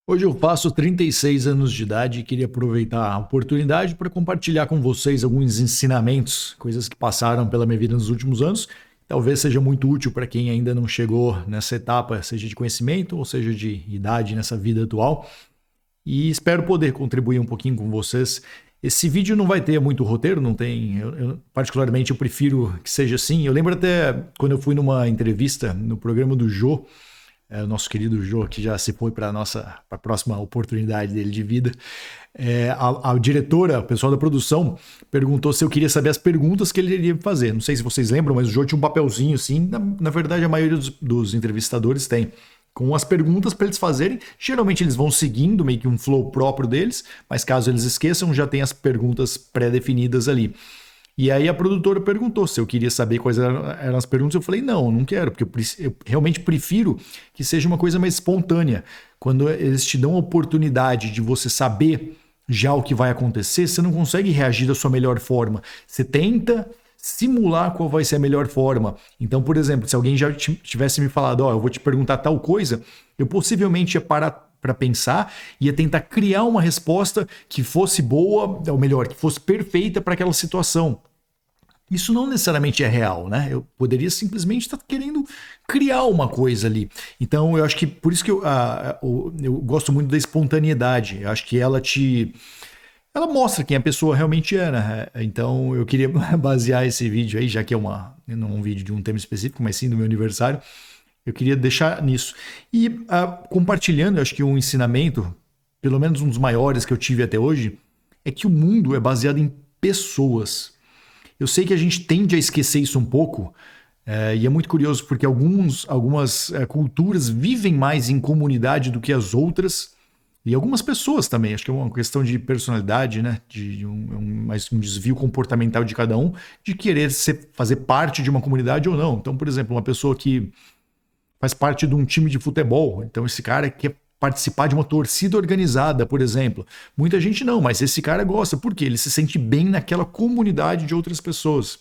Hoje eu faço 36 anos de idade e queria aproveitar a oportunidade para compartilhar com vocês alguns ensinamentos, coisas que passaram pela minha vida nos últimos anos. Talvez seja muito útil para quem ainda não chegou nessa etapa, seja de conhecimento ou seja de idade nessa vida atual. E espero poder contribuir um pouquinho com vocês. Esse vídeo não vai ter muito roteiro, não tem. Particularmente, eu prefiro que seja assim. Eu lembro até quando eu fui numa entrevista no programa do Jô, o nosso querido Jô, que já se foi para a próxima oportunidade dele de vida. A diretora, o pessoal da produção, perguntou se eu queria saber as perguntas que ele iria fazer. Não sei se vocês lembram, mas o Jô tinha um papelzinho assim. Na verdade, a maioria dos entrevistadores tem. Com as perguntas para eles fazerem. Geralmente eles vão seguindo meio que um flow próprio deles, mas caso eles esqueçam, já tem as perguntas pré-definidas ali. E aí a produtora perguntou se eu queria saber quais eram as perguntas. Eu falei, não quero, porque eu realmente prefiro que seja uma coisa mais espontânea. Quando eles te dão a oportunidade de você saber já o que vai acontecer, você não consegue reagir da sua melhor forma. Você tenta simular qual vai ser a melhor forma. Então, por exemplo, se alguém já tivesse me falado, eu vou te perguntar tal coisa, eu possivelmente ia parar para pensar, ia tentar criar uma resposta que fosse boa, ou melhor, que fosse perfeita para aquela situação. Isso não necessariamente é real, né? Eu poderia simplesmente estar querendo criar uma coisa ali. Então, eu acho que por isso que eu gosto muito da espontaneidade. Eu acho que ela mostra quem a pessoa realmente é, né? Então, eu queria basear esse vídeo aí, já que não é um vídeo de um tema específico, mas sim do meu aniversário. Eu queria deixar nisso. E compartilhando, eu acho que um ensinamento, pelo menos um dos maiores que eu tive até hoje, é que o mundo é baseado em pessoas. Eu sei que a gente tende a esquecer isso um pouco, e é muito curioso porque algumas culturas vivem mais em comunidade do que as outras, e algumas pessoas também. Acho que é uma questão de personalidade, né? Mais um desvio comportamental de cada um, de querer fazer parte de uma comunidade ou não. Então, por exemplo, uma pessoa que faz parte de um time de futebol, então esse cara quer participar de uma torcida organizada, por exemplo. Muita gente não, mas esse cara gosta. Por quê? Ele se sente bem naquela comunidade de outras pessoas.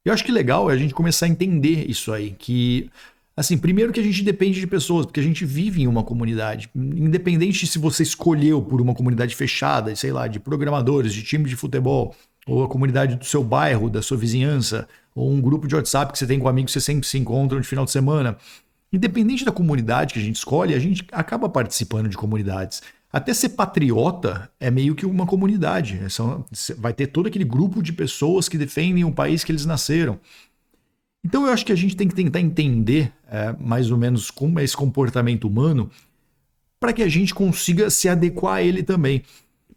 Eu acho que legal é a gente começar a entender isso aí, que, assim, primeiro que a gente depende de pessoas, porque a gente vive em uma comunidade. Independente se você escolheu por uma comunidade fechada, sei lá, de programadores, de time de futebol, ou a comunidade do seu bairro, da sua vizinhança, ou um grupo de WhatsApp que você tem com amigos que você sempre se encontram de final de semana. Independente da comunidade que a gente escolhe, a gente acaba participando de comunidades. Até ser patriota é meio que uma comunidade. Vai ter todo aquele grupo de pessoas que defendem o país que eles nasceram. Então eu acho que a gente tem que tentar entender mais ou menos como é esse comportamento humano para que a gente consiga se adequar a ele também.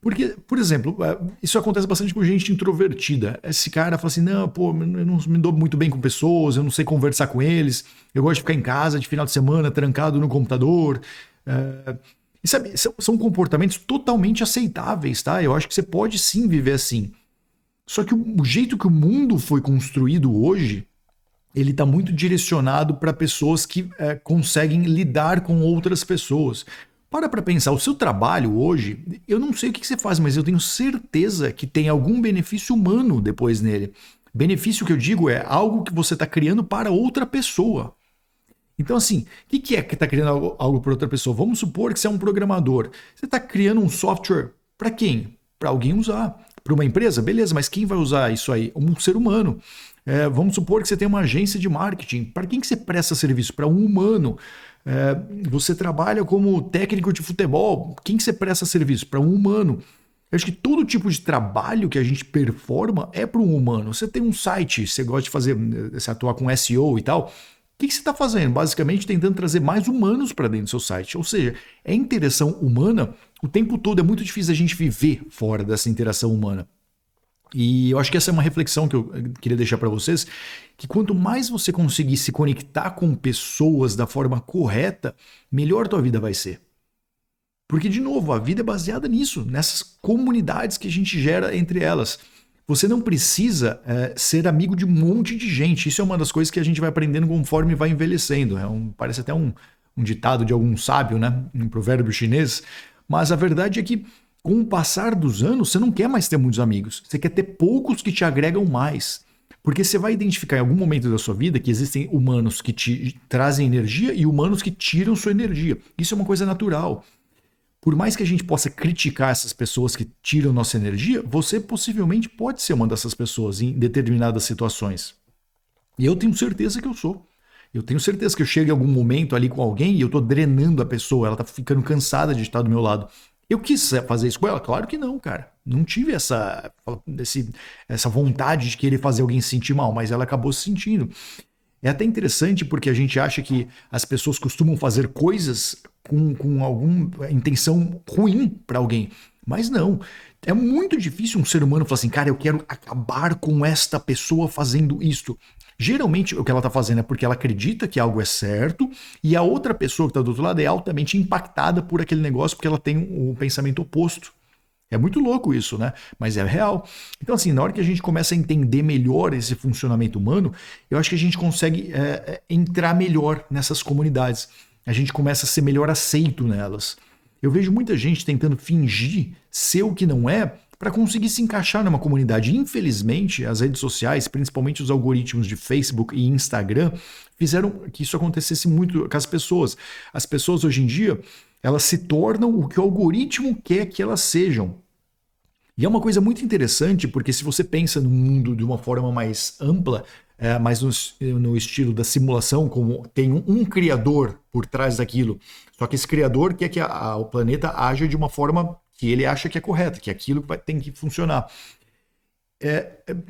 Porque, por exemplo, isso acontece bastante com gente introvertida. Esse cara fala assim, não, pô, eu não me dou muito bem com pessoas, eu não sei conversar com eles, eu gosto de ficar em casa de final de semana, trancado no computador. E sabe, são comportamentos totalmente aceitáveis, tá? Eu acho que você pode sim viver assim. Só que o jeito que o mundo foi construído hoje, ele está muito direcionado para pessoas que conseguem lidar com outras pessoas. Para pensar, o seu trabalho hoje, eu não sei o que você faz, mas eu tenho certeza que tem algum benefício humano depois nele. Benefício que eu digo é algo que você está criando para outra pessoa. Então, assim, o que é que está criando algo para outra pessoa? Vamos supor que você é um programador. Você está criando um software para quem? Para alguém usar. Para uma empresa? Beleza, mas quem vai usar isso aí? Um ser humano. Vamos supor que você tem uma agência de marketing. Para quem que você presta serviço? Para um humano. Você trabalha como técnico de futebol. Quem que você presta serviço? Para um humano. Eu acho que todo tipo de trabalho que a gente performa é para um humano. Você tem um site, você gosta de fazer, você atuar com SEO e tal. O que você está fazendo? Basicamente tentando trazer mais humanos para dentro do seu site. Ou seja, é interação humana o tempo todo. É muito difícil a gente viver fora dessa interação humana. E eu acho que essa é uma reflexão que eu queria deixar para vocês, que quanto mais você conseguir se conectar com pessoas da forma correta, melhor a tua vida vai ser. Porque, de novo, a vida é baseada nisso, nessas comunidades que a gente gera entre elas. Você não precisa ser amigo de um monte de gente. Isso é uma das coisas que a gente vai aprendendo conforme vai envelhecendo. Parece até um ditado de algum sábio, né? Um provérbio chinês. Mas a verdade é que, com o passar dos anos, você não quer mais ter muitos amigos. Você quer ter poucos que te agregam mais. Porque você vai identificar em algum momento da sua vida que existem humanos que te trazem energia e humanos que tiram sua energia. Isso é uma coisa natural. Por mais que a gente possa criticar essas pessoas que tiram nossa energia, você possivelmente pode ser uma dessas pessoas em determinadas situações. E eu tenho certeza que eu sou. Eu tenho certeza que eu chego em algum momento ali com alguém e eu tô drenando a pessoa, ela tá ficando cansada de estar do meu lado. Eu quis fazer isso com ela? Claro que não, cara. Não tive essa vontade de querer fazer alguém se sentir mal, mas ela acabou se sentindo. É até interessante porque a gente acha que as pessoas costumam fazer coisas com alguma intenção ruim para alguém. Mas não. É muito difícil um ser humano falar assim, cara, eu quero acabar com esta pessoa fazendo isto. Geralmente o que ela está fazendo é porque ela acredita que algo é certo e a outra pessoa que está do outro lado é altamente impactada por aquele negócio porque ela tem um pensamento oposto. É muito louco isso, né? Mas é real. Então, assim, na hora que a gente começa a entender melhor esse funcionamento humano, eu acho que a gente consegue entrar melhor nessas comunidades. A gente começa a ser melhor aceito nelas. Eu vejo muita gente tentando fingir ser o que não é para conseguir se encaixar numa comunidade. Infelizmente, as redes sociais, principalmente os algoritmos de Facebook e Instagram, fizeram que isso acontecesse muito com as pessoas. As pessoas hoje em dia, elas se tornam o que o algoritmo quer que elas sejam. E é uma coisa muito interessante, porque se você pensa no mundo de uma forma mais ampla, mais no estilo da simulação, como tem um criador por trás daquilo, só que esse criador quer que o planeta haja de uma forma que ele acha que é correta, que aquilo tem que funcionar.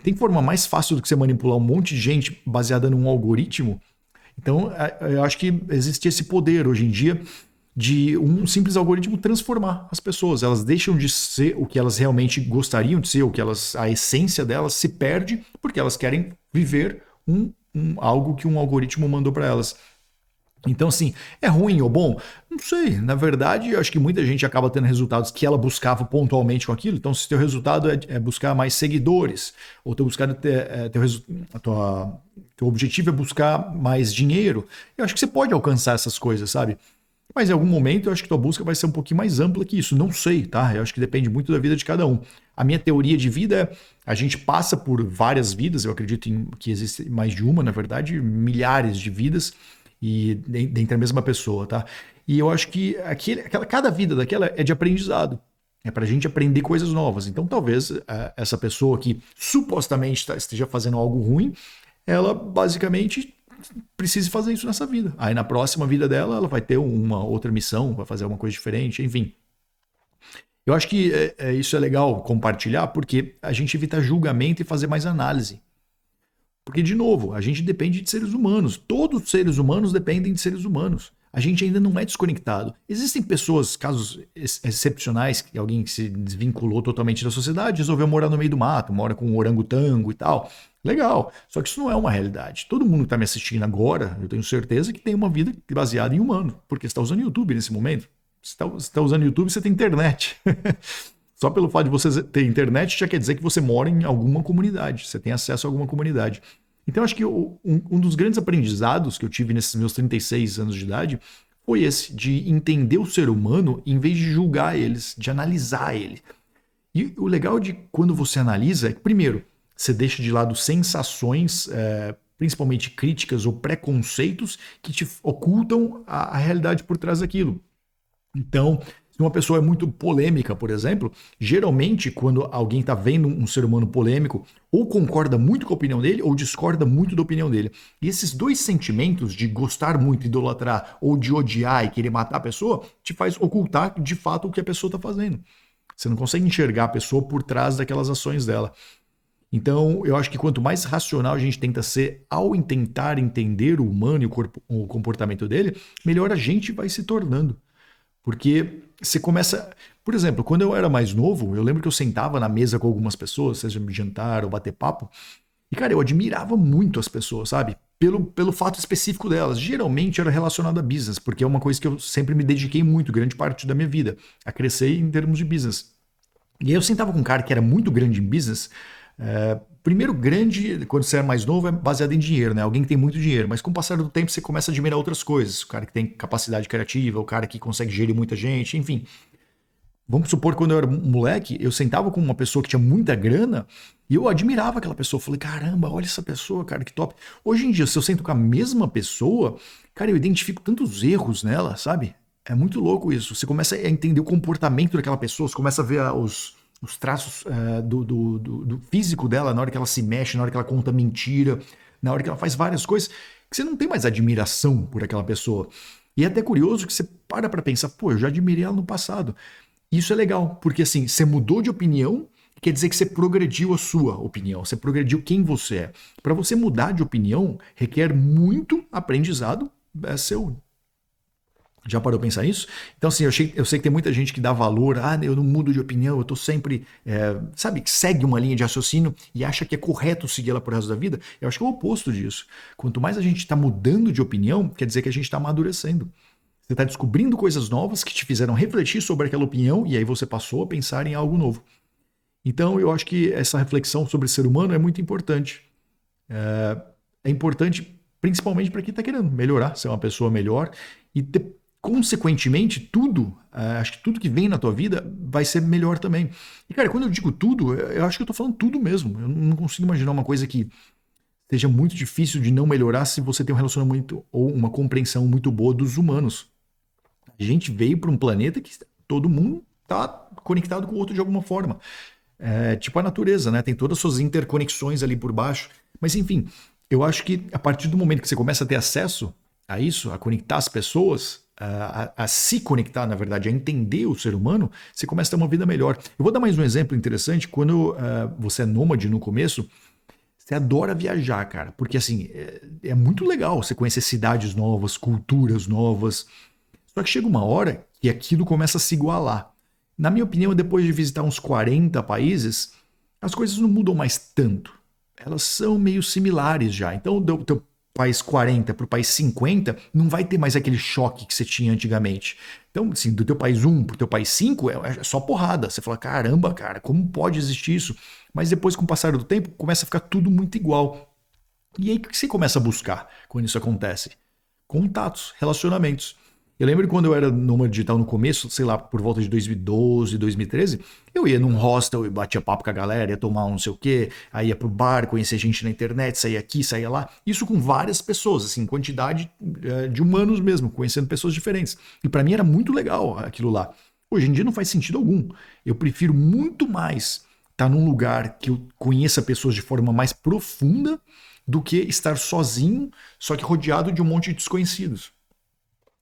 Tem forma mais fácil do que você manipular um monte de gente baseada num algoritmo? Então, eu acho que existe esse poder hoje em dia de um simples algoritmo transformar as pessoas. Elas deixam de ser o que elas realmente gostariam de ser, a essência delas se perde porque elas querem viver algo que um algoritmo mandou para elas. Então, assim, é ruim ou bom? Não sei. Na verdade, eu acho que muita gente acaba tendo resultados que ela buscava pontualmente com aquilo. Então, se teu resultado é buscar mais seguidores, ou teu objetivo é buscar mais dinheiro, eu acho que você pode alcançar essas coisas, sabe? Mas em algum momento eu acho que tua busca vai ser um pouquinho mais ampla que isso. Não sei, tá? Eu acho que depende muito da vida de cada um. A minha teoria de vida é a gente passa por várias vidas, eu acredito que existe mais de uma, na verdade, milhares de vidas e dentro da mesma pessoa, tá? E eu acho que cada vida daquela é de aprendizado. É pra gente aprender coisas novas. Então talvez essa pessoa que supostamente esteja fazendo algo ruim, ela basicamente precise fazer isso nessa vida. Aí na próxima vida dela, ela vai ter uma outra missão, vai fazer alguma coisa diferente, enfim. Eu acho que isso é legal compartilhar porque a gente evita julgamento e fazer mais análise. Porque, de novo, a gente depende de seres humanos. Todos os seres humanos dependem de seres humanos. A gente ainda não é desconectado. Existem pessoas, casos excepcionais, que alguém que se desvinculou totalmente da sociedade, resolveu morar no meio do mato, mora com um orangotango e tal. Legal, só que isso não é uma realidade. Todo mundo que está me assistindo agora, eu tenho certeza que tem uma vida baseada em humano, porque você está usando YouTube nesse momento. Você está usando YouTube, você tem internet. Só pelo fato de você ter internet já quer dizer que você mora em alguma comunidade, você tem acesso a alguma comunidade. Então acho que um dos grandes aprendizados que eu tive nesses meus 36 anos de idade foi esse, de entender o ser humano em vez de julgar eles, de analisar ele. E o legal de quando você analisa é que, primeiro, você deixa de lado sensações, principalmente críticas ou preconceitos que te ocultam a realidade por trás daquilo. Então, se uma pessoa é muito polêmica, por exemplo, geralmente quando alguém está vendo um ser humano polêmico, ou concorda muito com a opinião dele, ou discorda muito da opinião dele. E esses dois sentimentos de gostar muito, idolatrar, ou de odiar e querer matar a pessoa, te faz ocultar de fato o que a pessoa está fazendo. Você não consegue enxergar a pessoa por trás daquelas ações dela. Então, eu acho que quanto mais racional a gente tenta ser ao tentar entender o humano e o comportamento dele, melhor a gente vai se tornando. Porque você começa... Por exemplo, quando eu era mais novo, eu lembro que eu sentava na mesa com algumas pessoas, seja me jantar ou bater papo, e, cara, eu admirava muito as pessoas, sabe? Pelo fato específico delas. Geralmente era relacionado a business, porque é uma coisa que eu sempre me dediquei muito, grande parte da minha vida, a crescer em termos de business. E aí eu sentava com um cara que era muito grande em business. Primeiro, grande, quando você é mais novo, é baseado em dinheiro, né? Alguém que tem muito dinheiro. Mas com o passar do tempo, você começa a admirar outras coisas. O cara que tem capacidade criativa, o cara que consegue gerir muita gente, enfim. Vamos supor, quando eu era moleque, eu sentava com uma pessoa que tinha muita grana e eu admirava aquela pessoa. Eu falei, caramba, olha essa pessoa, cara, que top. Hoje em dia, se eu sento com a mesma pessoa, cara, eu identifico tantos erros nela, sabe? É muito louco isso. Você começa a entender o comportamento daquela pessoa, você começa a ver os traços do físico dela na hora que ela se mexe, na hora que ela conta mentira, na hora que ela faz várias coisas, que você não tem mais admiração por aquela pessoa. E é até curioso que você para pensar, pô, eu já admirei ela no passado. Isso é legal, porque assim, você mudou de opinião, quer dizer que você progrediu a sua opinião, você progrediu quem você é. Para você mudar de opinião, requer muito aprendizado seu. Já parou pra pensar nisso? Então, assim, eu sei que tem muita gente que dá valor, eu não mudo de opinião, eu tô sempre, sabe, que segue uma linha de raciocínio e acha que é correto seguir ela pro resto da vida. Eu acho que é o oposto disso. Quanto mais a gente está mudando de opinião, quer dizer que a gente está amadurecendo. Você está descobrindo coisas novas que te fizeram refletir sobre aquela opinião e aí você passou a pensar em algo novo. Então, eu acho que essa reflexão sobre o ser humano é muito importante. É importante principalmente para quem está querendo melhorar, ser uma pessoa melhor e consequentemente, tudo, acho que tudo que vem na tua vida vai ser melhor também. E, cara, quando eu digo tudo, eu acho que eu tô falando tudo mesmo. Eu não consigo imaginar uma coisa que seja muito difícil de não melhorar se você tem um relacionamento ou uma compreensão muito boa dos humanos. A gente veio para um planeta que todo mundo tá conectado com o outro de alguma forma. É tipo a natureza, né? Tem todas as suas interconexões ali por baixo. Mas, enfim, eu acho que a partir do momento que você começa a ter acesso a isso, a conectar as pessoas, a se conectar, na verdade, a entender o ser humano, você começa a ter uma vida melhor. Eu vou dar mais um exemplo interessante. Quando você é nômade no começo, você adora viajar, cara, porque assim, é muito legal você conhecer cidades novas, culturas novas. Só que chega uma hora que aquilo começa a se igualar. Na minha opinião, depois de visitar uns 40 países, as coisas não mudam mais tanto. Elas são meio similares já. Então, do teu país 40 para o país 50, não vai ter mais aquele choque que você tinha antigamente. Então, assim, do teu país 1 para o teu país 5 é só porrada. Você fala, caramba, cara, como pode existir isso? Mas depois, com o passar do tempo, começa a ficar tudo muito igual. E aí, o que você começa a buscar quando isso acontece? Contatos, relacionamentos. Eu lembro que quando eu era nômade digital no começo, sei lá, por volta de 2012, 2013, eu ia num hostel e batia papo com a galera, ia tomar um não sei o quê, aí ia pro bar, conhecer gente na internet, saía aqui, saía lá. Isso com várias pessoas, assim, quantidade de humanos mesmo, conhecendo pessoas diferentes. E para mim era muito legal aquilo lá. Hoje em dia não faz sentido algum. Eu prefiro muito mais estar num lugar que eu conheça pessoas de forma mais profunda do que estar sozinho, só que rodeado de um monte de desconhecidos.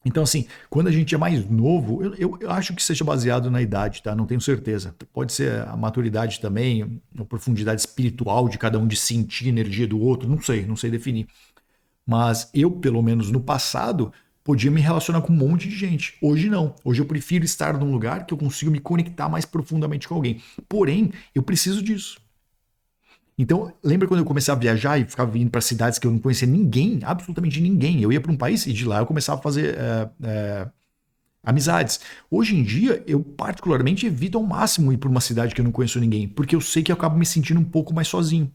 Então, assim, quando a gente é mais novo, eu acho que seja baseado na idade, tá? Não tenho certeza. Pode ser a maturidade também, a profundidade espiritual de cada um de sentir a energia do outro, não sei definir. Mas eu, pelo menos no passado, podia me relacionar com um monte de gente. Hoje não. Hoje eu prefiro estar num lugar que eu consigo me conectar mais profundamente com alguém. Porém, eu preciso disso. Então, lembra quando eu comecei a viajar e ficava indo para cidades que eu não conhecia ninguém, absolutamente ninguém. Eu ia para um país e de lá eu começava a fazer amizades. Hoje em dia, eu particularmente evito ao máximo ir para uma cidade que eu não conheço ninguém, porque eu sei que eu acabo me sentindo um pouco mais sozinho.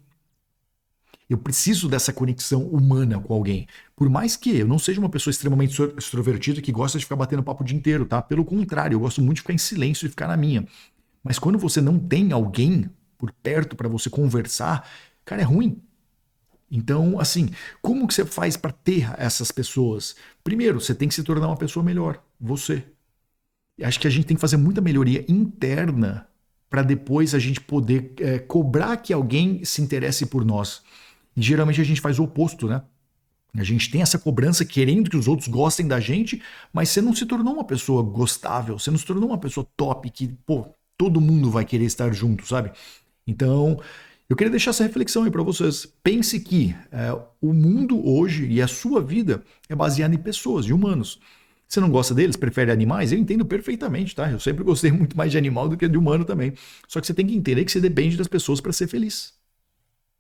Eu preciso dessa conexão humana com alguém. Por mais que eu não seja uma pessoa extremamente extrovertida que gosta de ficar batendo papo o dia inteiro, tá? Pelo contrário, eu gosto muito de ficar em silêncio e ficar na minha. Mas quando você não tem alguém por perto para você conversar, cara, é ruim. Então, assim, como que você faz para ter essas pessoas? Primeiro, você tem que se tornar uma pessoa melhor, você. Acho que a gente tem que fazer muita melhoria interna para depois a gente poder cobrar que alguém se interesse por nós. E geralmente a gente faz o oposto, né? A gente tem essa cobrança querendo que os outros gostem da gente, mas você não se tornou uma pessoa gostável, você não se tornou uma pessoa top que, pô, todo mundo vai querer estar junto, sabe? Então, eu queria deixar essa reflexão aí para vocês. Pense que o mundo hoje e a sua vida é baseada em pessoas, de humanos. Você não gosta deles, prefere animais? Eu entendo perfeitamente, tá? Eu sempre gostei muito mais de animal do que de humano também. Só que você tem que entender que você depende das pessoas para ser feliz.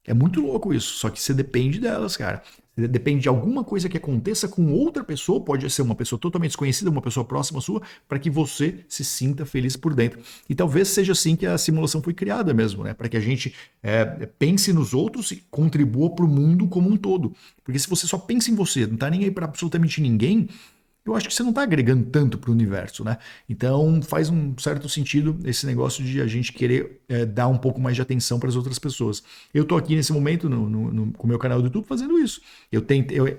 É muito louco isso, só que você depende delas, cara. Você depende de alguma coisa que aconteça com outra pessoa, pode ser uma pessoa totalmente desconhecida, uma pessoa próxima sua, para que você se sinta feliz por dentro. E talvez seja assim que a simulação foi criada mesmo, né? Para que a gente pense nos outros e contribua para o mundo como um todo. Porque se você só pensa em você, não tá nem aí para absolutamente ninguém, eu acho que você não está agregando tanto para o universo, né? Então faz um certo sentido esse negócio de a gente querer dar um pouco mais de atenção para as outras pessoas. Eu estou aqui nesse momento com o meu canal do YouTube fazendo isso.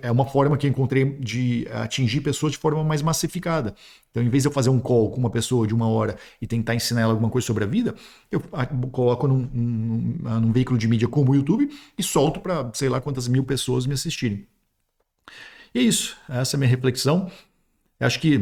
É uma forma que eu encontrei de atingir pessoas de forma mais massificada. Então, em vez de eu fazer um call com uma pessoa de 1 hora e tentar ensinar ela alguma coisa sobre a vida, eu coloco num veículo de mídia como o YouTube e solto para sei lá quantas mil pessoas me assistirem. E é isso. Essa é a minha reflexão. Eu acho que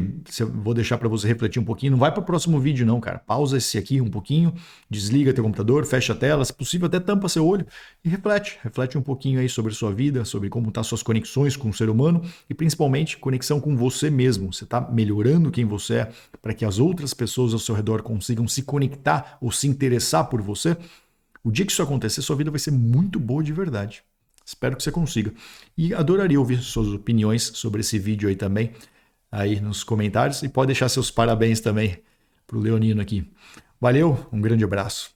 vou deixar para você refletir um pouquinho. Não vai para o próximo vídeo, não, cara. Pausa esse aqui um pouquinho, desliga teu computador, fecha a tela, se possível, até tampa seu olho e reflete. Reflete um pouquinho aí sobre a sua vida, sobre como estão suas conexões com o ser humano e principalmente conexão com você mesmo. Você está melhorando quem você é para que as outras pessoas ao seu redor consigam se conectar ou se interessar por você. O dia que isso acontecer, sua vida vai ser muito boa de verdade. Espero que você consiga. E adoraria ouvir suas opiniões sobre esse vídeo aí também, aí nos comentários. E pode deixar seus parabéns também pro Leonino aqui. Valeu, um grande abraço.